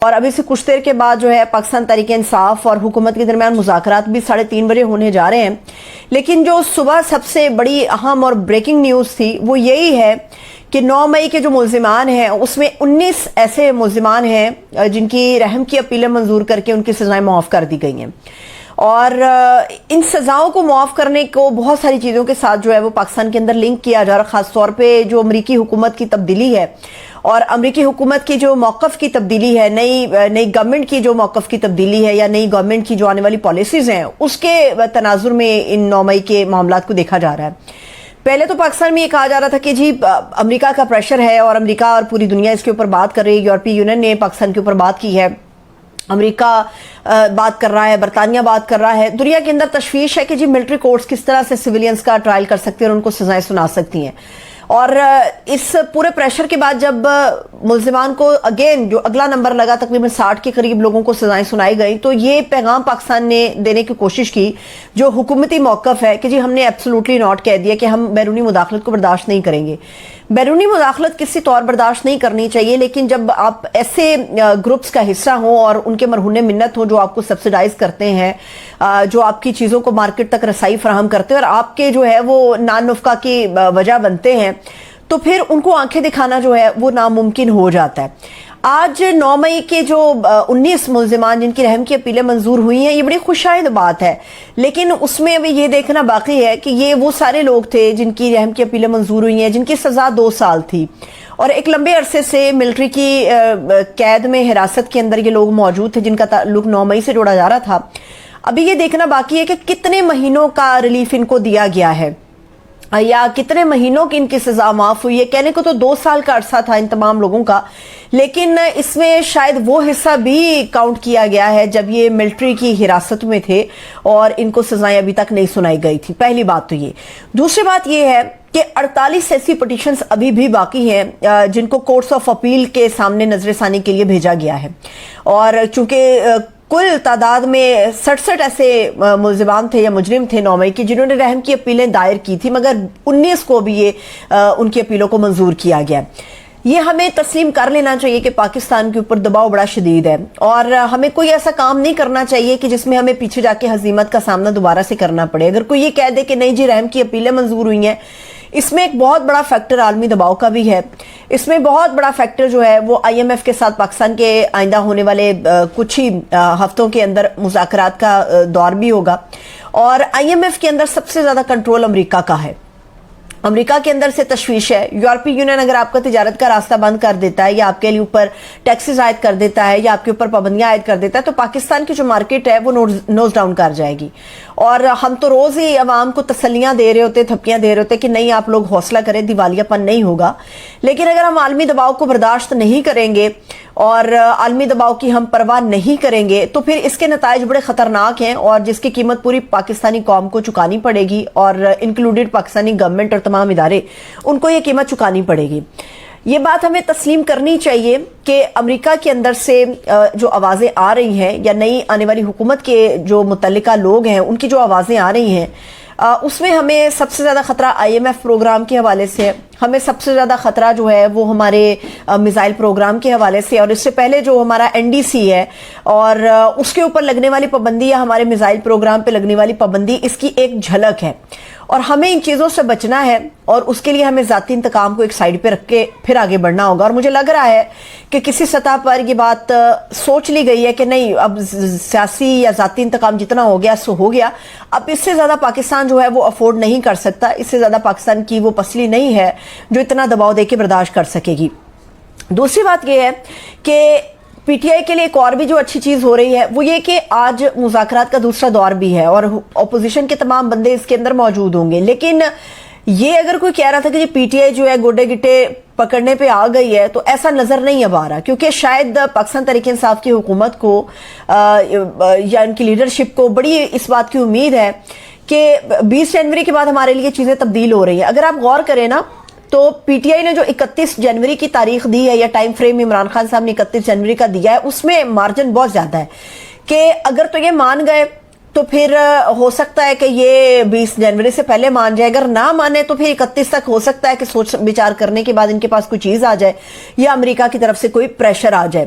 اور ابھی سے کچھ دیر کے بعد جو ہے پاکستان تحریک انصاف اور حکومت کے درمیان مذاکرات بھی 3:30 بجے ہونے جا رہے ہیں. لیکن جو صبح سب سے بڑی اہم اور بریکنگ نیوز تھی وہ یہی ہے کہ 9 مئی کے جو ملزمان ہیں اس میں 19 ایسے ملزمان ہیں جن کی رحم کی اپیلیں منظور کر کے ان کی سزائیں معاف کر دی گئی ہیں. اور ان سزاؤں کو معاف کرنے کو بہت ساری چیزوں کے ساتھ جو ہے وہ پاکستان کے اندر لنک کیا جا رہا، خاص طور پہ جو امریکی حکومت کی تبدیلی ہے اور امریکی حکومت کی جو موقف کی تبدیلی ہے، نئی گورنمنٹ کی جو موقف کی تبدیلی ہے یا نئی گورنمنٹ کی جو آنے والی پالیسیز ہیں اس کے تناظر میں ان 9 مئی کے معاملات کو دیکھا جا رہا ہے. پہلے تو پاکستان میں یہ کہا جا رہا تھا کہ جی امریکہ کا پریشر ہے اور امریکہ اور پوری دنیا اس کے اوپر بات کر رہی ہے، یورپی یونین نے پاکستان کے اوپر بات کی ہے، امریکہ بات کر رہا ہے، برطانیہ بات کر رہا ہے. دنیا کے اندر تشویش ہے کہ جی ملٹری کورٹس کس طرح سے سویلینز کا ٹرائل کر سکتے ہیں اور ان کو سزائیں سنا سکتی ہیں. اور اس پورے پریشر کے بعد جب ملزمان کو اگین جو اگلا نمبر لگا تقریباً 60 کے قریب لوگوں کو سزائیں سنائی گئی، تو یہ پیغام پاکستان نے دینے کی کوشش کی جو حکومتی موقف ہے کہ جی ہم نے ایبسولوٹلی ناٹ کہہ دیا کہ ہم بیرونی مداخلت کو برداشت نہیں کریں گے. بیرونی مداخلت کسی طور برداشت نہیں کرنی چاہیے، لیکن جب آپ ایسے گروپس کا حصہ ہوں اور ان کے مرہون منت ہوں جو آپ کو سبسیڈائز کرتے ہیں، جو آپ کی چیزوں کو مارکیٹ تک رسائی فراہم کرتے ہیں اور آپ کے جو ہے وہ نان نفقہ کی وجہ بنتے ہیں، تو پھر ان کو آنکھیں دکھانا جو ہے وہ ناممکن ہو جاتا ہے. آج 9 مئی کے جو 19 ملزمان جن کی رحم کی اپیلیں منظور ہوئی ہیں، یہ بڑی خوشائند بات ہے، لیکن اس میں ابھی یہ دیکھنا باقی ہے کہ یہ وہ سارے لوگ تھے جن کی رحم کی اپیلیں منظور ہوئی ہیں، جن کی سزا 2 سال تھی اور ایک لمبے عرصے سے ملٹری کی قید میں حراست کے اندر یہ لوگ موجود تھے جن کا تعلق 9 مئی سے جوڑا جا رہا تھا. ابھی یہ دیکھنا باقی ہے کہ کتنے مہینوں کا ریلیف ان کو دیا گیا ہے یا کتنے مہینوں کی ان کی سزا معاف ہوئی ہے. کہنے کو تو 2 سال کا عرصہ تھا ان تمام لوگوں کا، لیکن اس میں شاید وہ حصہ بھی کاؤنٹ کیا گیا ہے جب یہ ملٹری کی حراست میں تھے اور ان کو سزائیں ابھی تک نہیں سنائی گئی تھی. پہلی بات تو یہ. دوسری بات یہ ہے کہ 48 ایسی پٹیشنز ابھی بھی باقی ہیں جن کو کورٹس آف اپیل کے سامنے نظر ثانی کے لیے بھیجا گیا ہے، اور چونکہ کل تعداد میں 67 ایسے ملزمان تھے یا مجرم تھے 9 مئی کی جنہوں نے رحم کی اپیلیں دائر کی تھی، مگر 19 کو بھی یہ ان کی اپیلوں کو منظور کیا گیا. یہ ہمیں تسلیم کر لینا چاہیے کہ پاکستان کے اوپر دباؤ بڑا شدید ہے اور ہمیں کوئی ایسا کام نہیں کرنا چاہیے کہ جس میں ہمیں پیچھے جا کے ہزیمت کا سامنا دوبارہ سے کرنا پڑے. اگر کوئی یہ کہہ دے کہ نہیں جی رحم کی اپیلیں منظور ہوئی ہیں، اس میں ایک بہت بڑا فیکٹر عالمی دباؤ کا بھی ہے. اس میں بہت بڑا فیکٹر جو ہے وہ آئی ایم ایف کے ساتھ پاکستان کے آئندہ ہونے والے کچھ ہی ہفتوں کے اندر مذاکرات کا دور بھی ہوگا. اور آئی ایم ایف کے اندر سب سے زیادہ کنٹرول امریکہ کا ہے، امریکہ کے اندر سے تشویش ہے. یورپی یونین اگر آپ کا تجارت کا راستہ بند کر دیتا ہے یا آپ کے لیے اوپر ٹیکسز عائد کر دیتا ہے یا آپ کے اوپر پابندیاں عائد کر دیتا ہے تو پاکستان کی جو مارکیٹ ہے وہ نوز ڈاؤن کر جائے گی. اور ہم تو روز ہی عوام کو تسلیاں دے رہے ہوتے، تھپکیاں دے رہے ہوتے کہ نہیں آپ لوگ حوصلہ کریں، دیوالیہ پن نہیں ہوگا. لیکن اگر ہم عالمی دباؤ کو برداشت نہیں کریں گے اور عالمی دباؤ کی ہم پرواہ نہیں کریں گے تو پھر اس کے نتائج بڑے خطرناک ہیں اور جس کی قیمت پوری پاکستانی قوم کو چکانی پڑے گی، اور انکلوڈیڈ پاکستانی گورنمنٹ اور تمام ادارے، ان کو یہ قیمت چکانی پڑے گی. یہ بات ہمیں تسلیم کرنی چاہیے کہ امریکہ کے اندر سے جو آوازیں آ رہی ہیں یا نئی آنے والی حکومت کے جو متعلقہ لوگ ہیں ان کی جو آوازیں آ رہی ہیں، اس میں ہمیں سب سے زیادہ خطرہ آئی ایم ایف پروگرام کے حوالے سے ہے. ہمیں سب سے زیادہ خطرہ جو ہے وہ ہمارے میزائل پروگرام کے حوالے سے، اور اس سے پہلے جو ہمارا این ڈی سی ہے اور اس کے اوپر لگنے والی پابندی یا ہمارے میزائل پروگرام پہ لگنے والی پابندی، اس کی ایک جھلک ہے. اور ہمیں ان چیزوں سے بچنا ہے اور اس کے لیے ہمیں ذاتی انتقام کو ایک سائیڈ پہ رکھ کے پھر آگے بڑھنا ہوگا. اور مجھے لگ رہا ہے کہ کسی سطح پر یہ بات سوچ لی گئی ہے کہ نہیں، اب سیاسی یا ذاتی انتقام جتنا ہو گیا سو ہو گیا، اب اس سے زیادہ پاکستان جو ہے وہ افورڈ نہیں کر سکتا، اس سے زیادہ پاکستان کی وہ پسلی نہیں ہے جو اتنا دباؤ دے کے برداشت کر سکے گی. دوسری بات یہ ہے کہ پی ٹی آئی کے لیے ایک اور بھی جو اچھی چیز ہو رہی ہے وہ یہ کہ آج مذاکرات کا دوسرا دور بھی ہے اور اپوزیشن کے تمام بندے اس کے اندر موجود ہوں گے. لیکن یہ اگر کوئی کہہ رہا تھا کہ پی ٹی آئی جو ہے گوڈے گٹے پکڑنے پہ آ گئی ہے، تو ایسا نظر نہیں اب آ رہا، کیونکہ شاید پاکستان تحریک انصاف کی حکومت کو یا ان کی لیڈرشپ کو بڑی اس بات کی امید ہے کہ 20 جنوری کے بعد ہمارے لیے چیزیں تبدیل ہو رہی ہیں. اگر آپ غور کریں نا تو پی ٹی آئی نے جو 31 جنوری کی تاریخ دی ہے یا ٹائم فریم عمران خان صاحب نے 31 جنوری کا دیا ہے، اس میں مارجن بہت زیادہ ہے کہ اگر تو یہ مان گئے تو پھر ہو سکتا ہے کہ یہ 20 جنوری سے پہلے مان جائے، اگر نہ مانے تو پھر 31 تک ہو سکتا ہے کہ سوچ بچار کرنے کے بعد ان کے پاس کوئی چیز آ جائے یا امریکہ کی طرف سے کوئی پریشر آ جائے.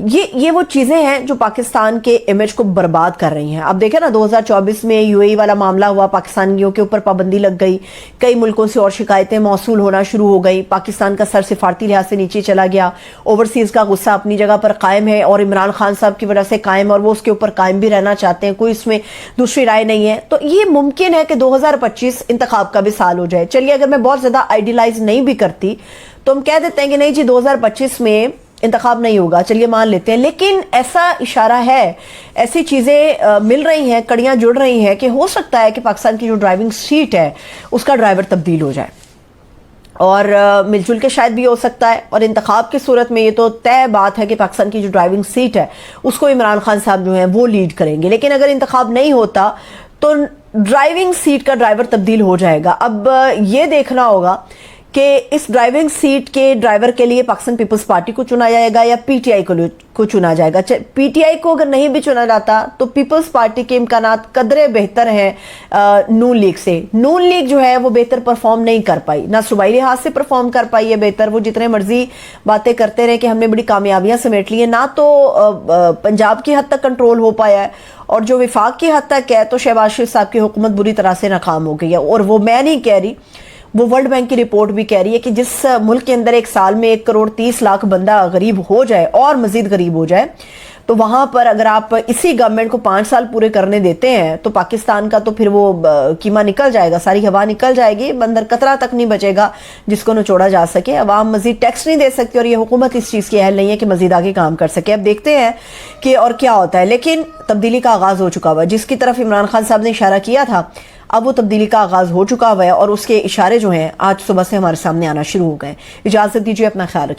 یہ وہ چیزیں ہیں جو پاکستان کے امیج کو برباد کر رہی ہیں. اب دیکھیں نا 2024 میں یو اے ای والا معاملہ ہوا, پاکستانیوں کے اوپر پابندی لگ گئی, کئی ملکوں سے اور شکایتیں موصول ہونا شروع ہو گئی, پاکستان کا سر سفارتی لحاظ سے نیچے چلا گیا, اوورسیز کا غصہ اپنی جگہ پر قائم ہے اور عمران خان صاحب کی وجہ سے قائم, اور وہ اس کے اوپر قائم بھی رہنا چاہتے ہیں, کوئی اس میں دوسری رائے نہیں ہے. تو یہ ممکن ہے کہ 2025 انتخاب کا بھی سال ہو جائے. چلیے اگر میں بہت زیادہ آئیڈیلائز نہیں بھی کرتی تو ہم کہہ دیتے ہیں کہ نہیں جی 2025 میں انتخاب نہیں ہوگا, چلیے مان لیتے ہیں, لیکن ایسا اشارہ ہے, ایسی چیزیں مل رہی ہیں, کڑیاں جڑ رہی ہیں کہ ہو سکتا ہے کہ پاکستان کی جو ڈرائیونگ سیٹ ہے اس کا ڈرائیور تبدیل ہو جائے, اور مل جل کے شاید بھی ہو سکتا ہے. اور انتخاب کی صورت میں یہ تو طے بات ہے کہ پاکستان کی جو ڈرائیونگ سیٹ ہے اس کو عمران خان صاحب جو ہیں وہ لیڈ کریں گے, لیکن اگر انتخاب نہیں ہوتا تو ڈرائیونگ سیٹ کا ڈرائیور تبدیل ہو جائے گا. اب یہ دیکھنا ہوگا کہ اس ڈرائیونگ سیٹ کے ڈرائیور کے لیے پاکستان پیپلز پارٹی کو چنا جائے گا یا پی ٹی آئی کو چنا جائے گا. پی ٹی آئی کو اگر نہیں بھی چنا جاتا تو پیپلز پارٹی کے امکانات قدرے بہتر ہیں نون لیگ سے. نون لیگ جو ہے وہ بہتر پرفارم نہیں کر پائی, نہ صوبائی لحاظ سے پرفارم کر پائی ہے بہتر, وہ جتنے مرضی باتیں کرتے رہے کہ ہم نے بڑی کامیابیاں سمیٹ لی ہیں, نہ تو پنجاب کی حد تک کنٹرول ہو پایا ہے, اور جو وفاق کی حد تک ہے تو شہباز شریف صاحب کی حکومت بری طرح سے ناکام ہو گئی ہے. اور وہ میں نہیں کہہ رہی, وہ ورلڈ بینک کی رپورٹ بھی کہہ رہی ہے کہ جس ملک کے اندر ایک سال میں 1.30 کروڑ بندہ غریب ہو جائے اور مزید غریب ہو جائے, تو وہاں پر اگر آپ اسی گورنمنٹ کو 5 سال پورے کرنے دیتے ہیں تو پاکستان کا تو پھر وہ کیما نکل جائے گا, ساری ہوا نکل جائے گی, بندر قطرہ تک نہیں بچے گا جس کو نچوڑا جا سکے. عوام مزید ٹیکس نہیں دے سکتی اور یہ حکومت اس چیز کی اہل نہیں ہے کہ مزید آگے کام کر سکے. اب دیکھتے ہیں کہ اور کیا ہوتا ہے, لیکن تبدیلی کا آغاز ہو چکا ہوا ہے جس کی طرف عمران خان صاحب نے اشارہ کیا تھا. اب وہ تبدیلی کا آغاز ہو چکا ہوا ہے اور اس کے اشارے جو ہیں آج صبح سے ہمارے سامنے آنا شروع ہو گئے. اجازت دیجیے, اپنا خیال رکھیے.